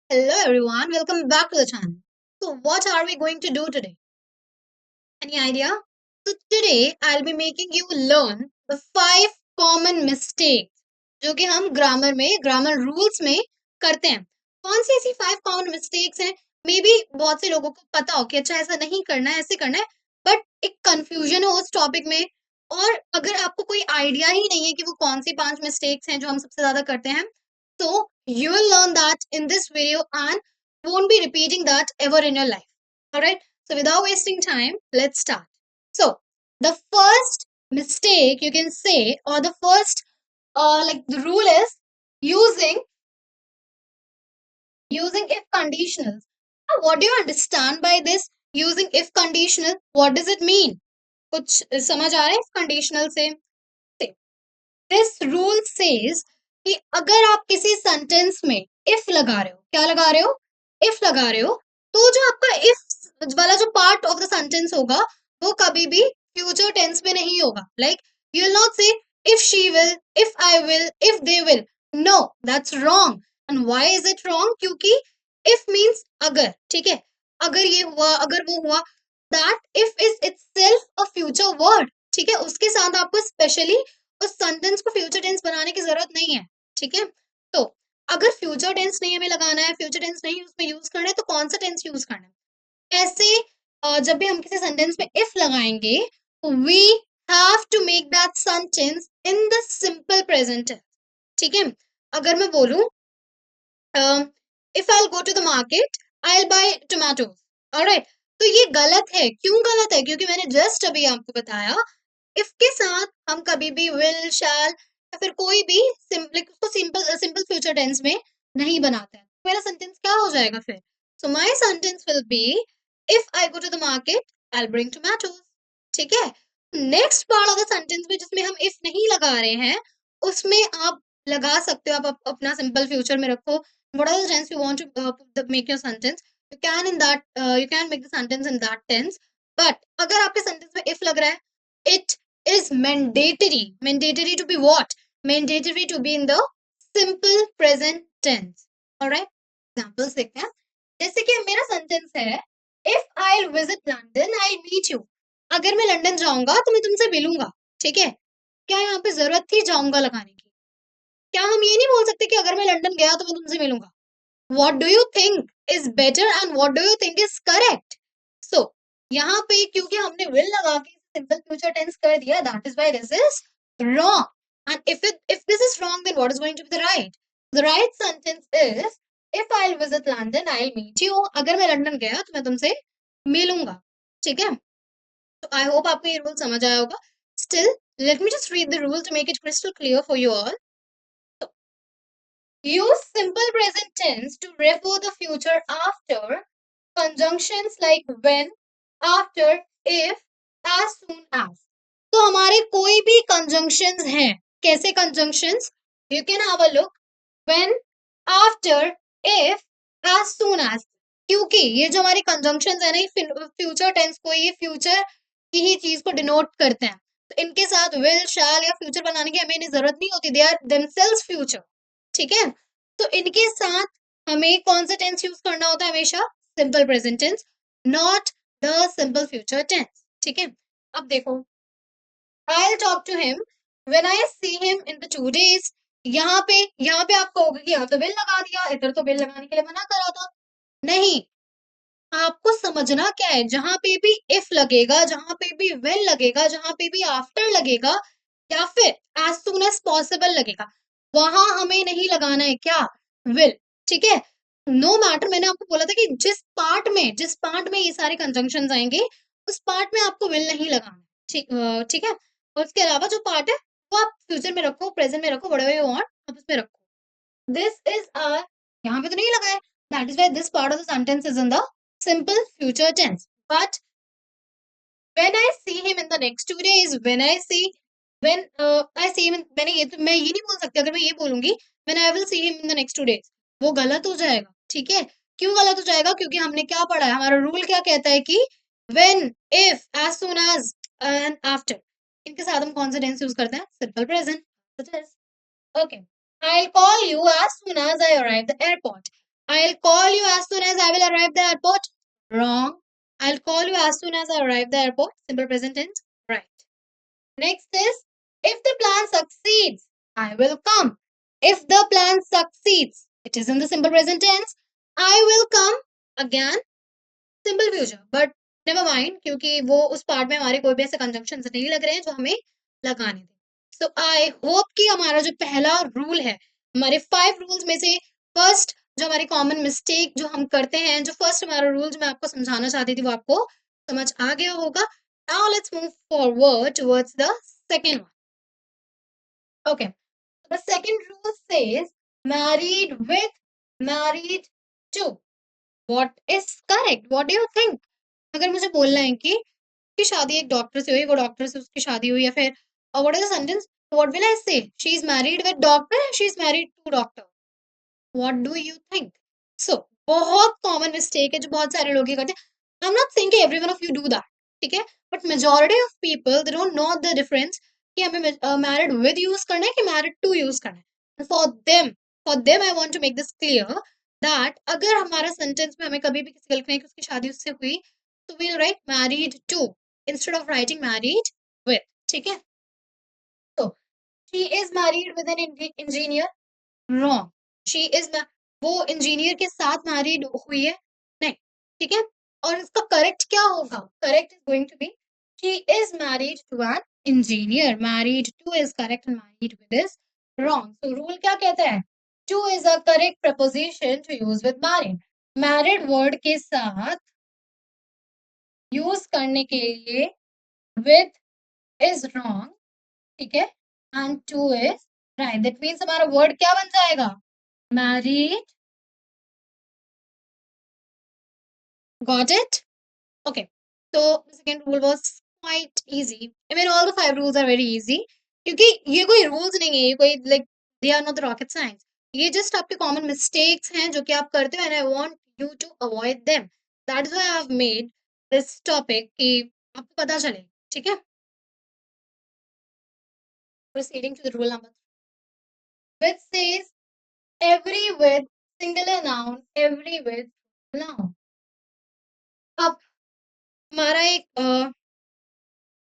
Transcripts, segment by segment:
Hello everyone, welcome back to the channel. So what are we going to do today? Any idea? So today I'll be making you learn the 5 common mistakes जो कि हम grammar rules में करते हैं. कौन सी ऐसी 5 common mistakes हैं? May be बहुत से लोगों को पता हो कि अच्छा ऐसा नहीं करना है, ऐसे करना है, बट एक कंफ्यूजन हो उस टॉपिक में. और अगर आपको कोई आइडिया ही नहीं है कि वो कौन सी 5 मिस्टेक्स हैं जो हम सबसे ज्यादा करते हैं, so you will learn that in this video and won't be repeating that ever in your life. Alright, so without wasting time, let's start. So the first mistake you can say, or the first like the rule is using if conditionals. Now, what do you understand by this using if conditional? What does it mean? कुछ समझ आ रहा है इस conditional से? This rule says कि अगर आप किसी सेंटेंस में इफ लगा रहे हो, क्या लगा रहे हो? इफ लगा रहे हो, तो जो आपका इफ वाला जो पार्ट ऑफ द सेंटेंस होगा वो कभी भी फ्यूचर टेंस में नहीं होगा. Like you will not say if she will, if I will, if they will. No, that's wrong. And why is it wrong? क्योंकि इफ मींस अगर, ठीक है, अगर ये हुआ, अगर वो हुआ, that if is itself a future word. ठीक है, उसके साथ आपको स्पेशली उस सेंटेंस को फ्यूचर टेंस बनाने की जरूरत नहीं है. ठीक है, तो अगर फ्यूचर टेंस नहीं हमें लगाना है, फ्यूचर टेंस नहीं उसमें यूज करना है, तो कौन सा टेंस यूज करना है? ऐसे जब भी हम किसी सेंटेंस में इफ लगाएंगे, we have to make that sentence in the simple present tense. ठीक है, अगर मैं बोलूं if I go to the market, I buy tomatoes. Alright, तो ये गलत है. क्यों गलत है? क्योंकि मैंने जस्ट अभी आपको बताया इफ के साथ हम कभी भी विल, शैल या फिर कोई भी उसको सिंपल सिंपल फ्यूचर टेंस में नहीं बनाते हैं. मेरा सेंटेंस क्या हो जाएगा फिर? So my sentence will be if I go to the market, I will bring tomatoes. ठीक है, next part of the sentence में जिसमें हम इफ नहीं लगा रहे हैं, उसमें आप लगा सकते हो. आप अपना सिंपल फ्यूचर में रखो. what are the tense you want to make your sentence, you can in that you can make the sentence in that tense. but अगर आपके सेंटेंस में if लग रहा है, it is mandatory to be what? Mandatory to be in the simple present tense. Alright, examples देखते हैं. जैसे कि मेरा सेंटेंस है if I'll visit London, I'll meet you. अगर मैं लंदन जाऊंगा तो मैं तुमसे मिलूंगा. ठीक है, क्या यहाँ पे जरूरत थी जाऊंगा लगाने की? क्या हम ये नहीं बोल सकते कि अगर मैं लंदन गया तो मैं तुमसे मिलूंगा? What do you think is better and what do you think is correct? So यहाँ पे क्योंकि हमने will लगा के सिंपल फ्यूचर टेंस कर दिया, that is why this is wrong. And if this is wrong, then what is going to be the right? The right sentence is if I'll visit London, I'll meet you. अगर मैं London गया तो मैं तुमसे मिलूंगा. ठीक है, तो I hope आपको ये रूल समझ आया होगा. Still, let me just read the rule to make it crystal clear for you all. Use simple present tense to refer the future after conjunctions like when, after, if, as soon as. तो हमारे कोई भी conjunctions हैं. कैसे conjunctions? You can have a look. When, after, if, as soon as. क्योंकि ये जो हमारी conjunctions है ना, ये future tense को, ये future की ही चीज को denote करते हैं. तो इनके साथ will, shall या future बनाने की हमें इन्हें जरूरत नहीं होती. They are themselves future. ठीक है, तो इनके साथ हमें कौन सा टेंस यूज करना होता है? हमेशा simple present tense, not the simple future tense. ठीक है, अब देखो, I'll talk to him when I see him in the 2 days. यहाँ पे आप कहोगे कि यहाँ तो बिल लगा दिया, इधर तो बिल लगाने के लिए मना करा था. नहीं, आपको समझना क्या है, जहां पे भी इफ लगेगा, जहां पे भी विल लगेगा, जहां पे भी आफ्टर लगेगा या फिर एज सून एज पॉसिबल लगेगा, वहां हमें नहीं लगाना है क्या? विल. ठीक है, नो मैटर. मैंने आपको बोला था कि जिस पार्ट में ये सारे कंजंक्शन आएंगे, उस पार्ट में आपको विल नहीं लगाना. ठीक है, और उसके अलावा जो पार्ट है वो आप फ्यूचर में रखो, प्रेजेंट में रखो, whatever you want, आप उसमें रखो. दिस इज यहाँ पे तो नहीं लगा है. That is why this part of the sentence is in the simple future tense. But when I see him in the next 2 days, when I see him मैं ये नहीं बोल सकती. अगर मैं ये बोलूंगी when I will see him in the next 2 days, वो गलत हो जाएगा. ठीक है, क्यों गलत हो जाएगा? क्योंकि हमने क्या पढ़ा है, हमारा रूल क्या कहता है कि when, if, as soon as and after, इनके साथ हम कौन सा टेंस यूज करते हैं? Simple present. Okay, I'll call you as soon as I arrive at the airport. I'll call you as soon as I will arrive the airport. Wrong. I'll call you as soon as I arrive the airport. Simple present tense. Right. Next is, if the plan succeeds, I will come. If the plan succeeds, it is in the simple present tense. I will come again. Simple future but never mind क्योंकि वो उस part में हमारे कोई भी ऐसे conjunction नहीं लग रहे हैं जो हमें लगाने थे सो आई होप कि हमारा जो पहला रूल है हमारे 5 रूल्स में से फर्स्ट जो हमारी कॉमन मिस्टेक जो हम करते हैं जो फर्स्ट हमारा रूल जो मैं आपको समझाना चाहती थी वो आपको समझ आ गया होगा now let's move forward towards the second one okay the second rule says married with married to what is correct what do you think अगर मुझे बोलना है कि शादी एक डॉक्टर से हुई वो डॉक्टर से उसकी शादी हुई या फिर what is the sentence what will I say she is married with doctor she is married to doctor what do you think so बहुत कॉमन मिस्टेक है जो बहुत सारे लोग ये करते हैं आई एम नॉट सेइंग कि everyone of you do that ठीक है but majority of people they don't know the difference कि हमें मैरिड विद यूज करना है कि मैरिड टू यूज करना है for them I want to make this clear that अगर हमारा सेंटेंस में हमें कभी भी किसी गलत नहीं कि उसकी शादी उससे हुई तो we'll write married to instead of writing married with ठीक है तो she is married with an engineer wrong she is वो इंजीनियर के साथ मैरिड हुई है नहीं ठीक है और इसका करेक्ट क्या होगा correct is going to be she is married to an engineer married to is correct and married with is wrong so rule क्या कहता है to is a correct preposition to use with married word के साथ use करने के लिए with is wrong ठीक है and to is right that means हमारा वर्ड क्या बन जाएगा married got it okay so the second rule was quite easy I mean all the 5 rules are very easy क्योंकि ये कोई रूल्स नहीं है ये कोई like they are not rocket science ये जस्ट आपके कॉमन मिस्टेक्स हैं जो कि आप करते हो and I want you to avoid them that is why I have made this topic कि आपको पता चले ठीक है proceeding to the rule number 3 which says every with singular noun every with noun अब हमारा एक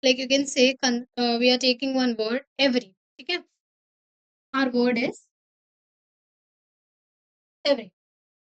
like you can say we are taking one word every ठीक है our word is every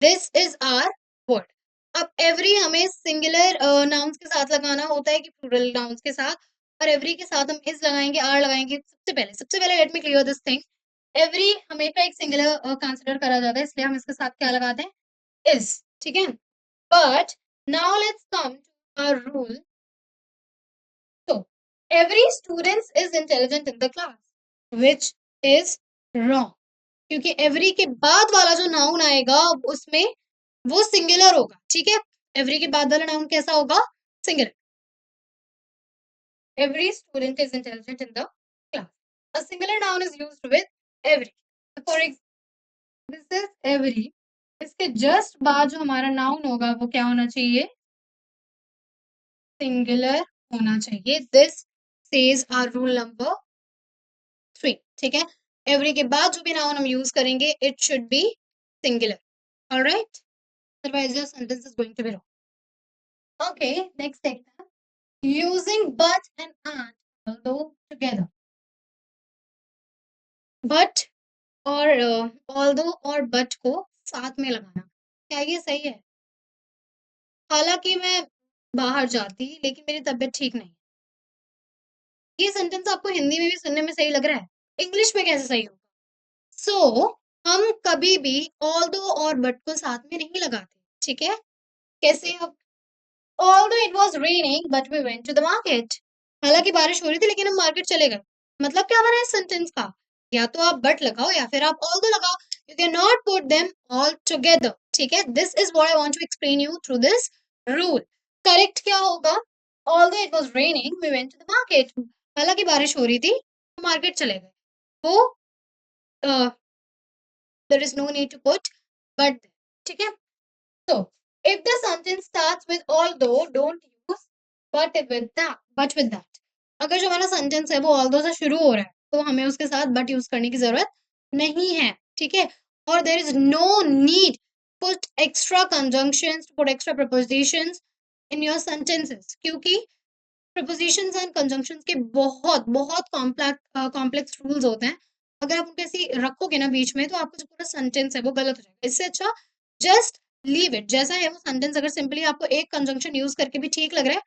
this is our word अब every हमें singular nouns के साथ लगाना होता है कि प्लूरल नाउन्स के साथ और every के साथ हम is लगाएंगे are लगाएंगे सबसे पहले let me clear this thing every हमेशा एक सिंगुलर कंसीडर करा जाता है इसलिए हम इसके साथ क्या लगाते हैं is ठीक है but now let's come to our rule so every student is intelligent in the class which is wrong क्योंकि every के बाद वाला जो नाउन आएगा उसमें वो सिंगुलर होगा ठीक है every के बाद वाला नाउन कैसा होगा singular every student is intelligent in the class a singular noun is used with every for example this is every इसके जस्ट बाद जो हमारा नाउन होगा वो क्या होना चाहिए सिंगुलर होना चाहिए this says our rule number 3 ठीक है एवरी के बाद जो भी नाउन हम यूज करेंगे it should be singular alright otherwise your sentence is going to be wrong okay next देखते हैं using but and and although together but और ऑल्दो और बट को साथ में लगाना क्या ये सही है हालांकि मैं बाहर जाती लेकिन मेरी तबीयत ठीक नहीं ये सेंटेंस आपको हिंदी में भी सुनने में सही लग रहा है इंग्लिश में कैसे सही होगा सो हम कभी भी ऑल्दो और बट को साथ में नहीं लगाते ठीक है कैसे अब although it was raining but we went to the market हालांकि बारिश हो रही थी लेकिन हम मार्केट चले गए मतलब क्या बना है सेंटेंस का या तो आप बट लगाओ या फिर आप ऑल्दो लगाओ you can not put them all together ठीक है this is what I want to explain you through this rule correct क्या होगा although it was raining we went to the market हालांकि बारिश हो रही थी तो मार्केट चले गए वो there is no need to put but ठीक है so if the sentence starts with although don't use but with that अगर जो हमारा सेंटेंस है वो although से शुरू हो रहा है तो हमें उसके साथ but यूज करने की जरूरत नहीं है ठीक है और there is no need put extra conjunctions, put extra prepositions in your sentences, क्योंकि prepositions and conjunctions के बहुत बहुत कॉम्प्लेक्स रूल्स होते हैं। अगर आप उनको ऐसे रखोगे ना बीच में, तो आपका जो पूरा सेंटेंस है वो गलत हो जाएगा। इससे अच्छा जस्ट लीव इट जैसा है वो सेंटेंस। अगर सिंपली आपको एक कंजंक्शन यूज करके भी ठीक लग रहा है,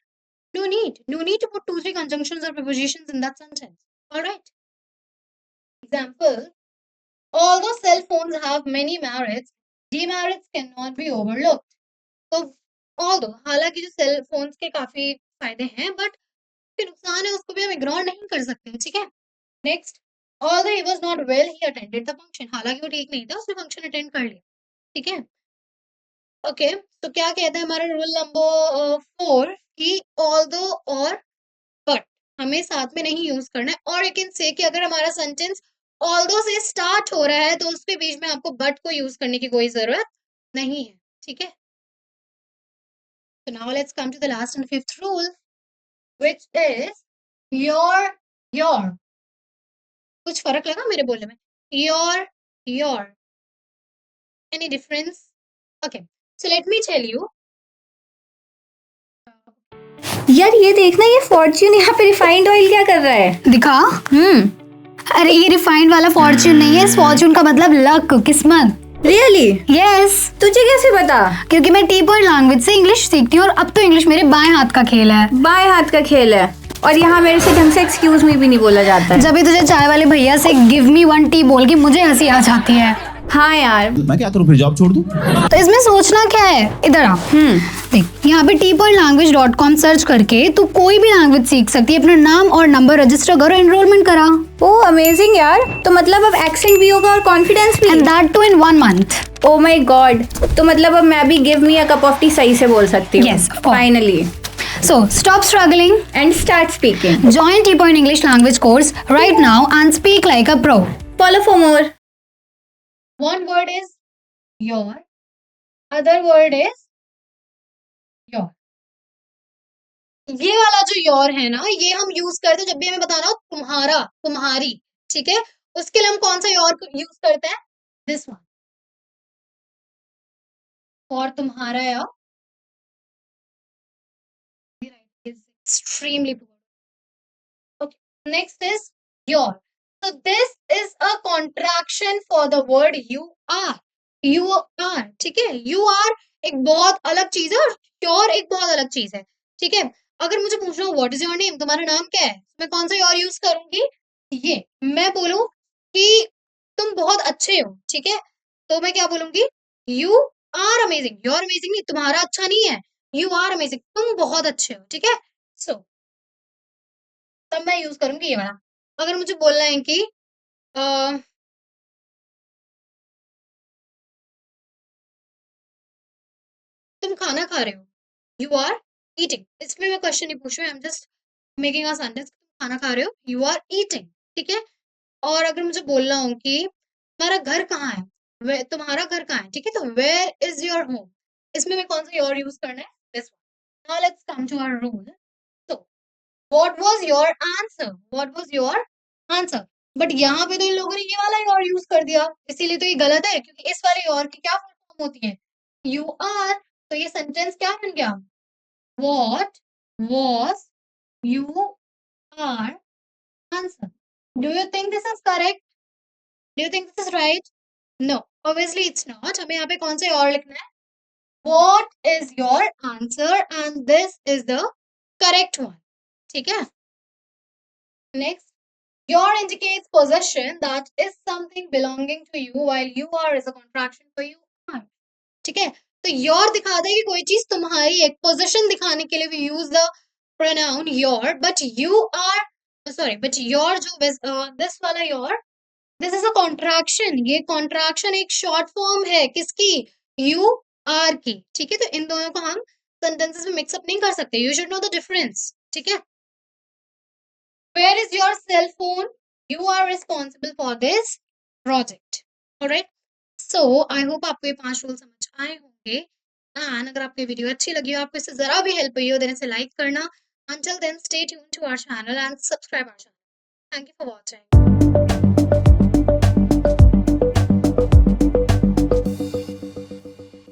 no need to put 2-3 conjunctions or prepositions in that sentence. All right. Example: although cell phones have many merits, demerits cannot be overlooked. तो although हालांकि जो सेल फोन्स के काफी फायदे हैं, बट के नुकसान है उसको भी हम इग्नोर नहीं कर सकते, ठीक है। Next, although he was not well, he attended the function. हालांकि वो ठीक नहीं था, उसने फंक्शन अटेंड कर लिया, ठीक है। ओके, तो क्या कहता है हमारा रूल नंबर 4 कि although और बट हमें साथ में नहीं यूज करना है। और यू कैन से कि अगर हमारा सेंटेंस ऑल्दो से स्टार्ट हो रहा है तो उसके बीच में आपको बट को यूज करने की कोई जरूरत नहीं है, ठीक है। So now let's come to the last and fifth rule, which is your। कुछ फर्क लगा मेरे बोलने में? your any difference? Okay, so let me tell you। यार ये देखना, ये फॉर्च्यून यहाँ पे रिफाइंड ऑयल क्या कर रहा है? दिखा। अरे ये रिफाइंड वाला फॉर्च्यून नहीं है, इस फॉर्च्यून का मतलब लक, किस्मत। रियली? यस। तुझे कैसे पता? क्योंकि मैं टी पॉइंट लैंग्वेज से इंग्लिश सीखती हूँ और अब तो इंग्लिश मेरे बाएं हाथ का खेल है। बाएं हाथ का खेल है, और यहाँ मेरे से ढंग से एक्सक्यूज मी भी नहीं बोला जाता है। जब भी तुझे चाय वाले भैया से गिव मी 1 टी बोल के मुझे हंसी आ जाती है। हाँ यार, मैं क्या करूँ, फिर जॉब छोड़ दूँ? तो इसमें सोचना क्या है, इधर आ। देख, यहाँ पे tpointlanguage.com सर्च करके तू कोई भी लैंग्वेज सीख सकती है। अपना नाम और नंबर रजिस्टर करो, एनरोलमेंट करा। ओह अमेजिंग यार, तो मतलब अब एक्सेंट भी होगा और कॉन्फिडेंस भी। And that too in 1 month। Oh my god, तो मतलब अब मैं भी give me a cup of tea सही से बोल सकती हूँ। Yes, of course. Finally. So stop struggling and start speaking. join T Point English language course right now and speak like a pro। Follow for more. One word is your, other word is your। ये वाला जो your है ना, ये हम use करते हैं जब भी हमें बताना हो तुम्हारा, तुम्हारी, ठीक है। उसके लिए हम कौन सा योर यूज करते हैं? दिस वन, और तुम्हारा या extremely poor। Okay, next is your। So this is a contraction for the word you are। You are, ठीक है। You are एक बहुत अलग चीज है और your एक बहुत अलग चीज है, ठीक है। अगर मुझे पूछना हो व्हाट इज योर नेम, तुम्हारा नाम क्या है, मैं कौन सा योर यूज करूंगी? ये मैं बोलूं कि तुम बहुत अच्छे हो, ठीक है, तो मैं क्या बोलूंगी? You are amazing. Your amazing नहीं, तुम्हारा अच्छा नहीं है, यू आर अमेजिंग, तुम बहुत अच्छे हो, ठीक है। सो तब मैं यूज करूंगी ये वाला। अगर मुझे बोलना है कि तुम खाना खा रहे हो, यू आर ईटिंग। इसमें मैं क्वेश्चन नहीं पूछ रही हूँ, I am just making a sentence. तुम खाना खा रहे हो, यू आर ईटिंग, ठीक है। और अगर मुझे बोलना हो कि तुम्हारा घर कहाँ है, तुम्हारा घर कहाँ है, ठीक है, तो वेयर इज योर होम, इसमें मैं कौन सा योर यूज करना है? This one. Now let's come to our rule. So what was your answer? What was your answer? But यहाँ पे तो इन लोगों ने ये वाला योर यूज कर दिया, इसीलिए तो ये गलत है, क्योंकि इस वाले योर की क्या फुल फॉर्म होती है? You are. तो ये सेंटेंस क्या बन गया? What was you are answer. Do you think this is correct? Do you think this is right? No, obviously it's not. हमें यहाँ पे कौन सा योर लिखना है? What is your answer and this is the correct one, ठीक है। Next, your indicates possession that is something belonging to you, while you are is a contraction for you are, ठीक है। तो your दिखाता है कि कोई चीज तुम्हारी है, पोजेशन दिखाने के लिए we use the pronoun your, but you are sorry, but your जो this वाला your, this is a contraction। ये contraction एक short form है किसकी? you are की, ठीक है। तो इन दोनों को हम sentences में mix up नहीं कर सकते, you should know the difference, ठीक है। Where is your cell phone? You are responsible for this project. Alright. So I hope आपको ये 5 रूल समझ आए होंगे। And अगर आपको ये वीडियो अच्छी लगी हो, आपको इससे जरा भी हेल्प हुई हो, देन इसे लाइक करना। Until then, stay tuned to our channel and subscribe our channel. Thank you for watching.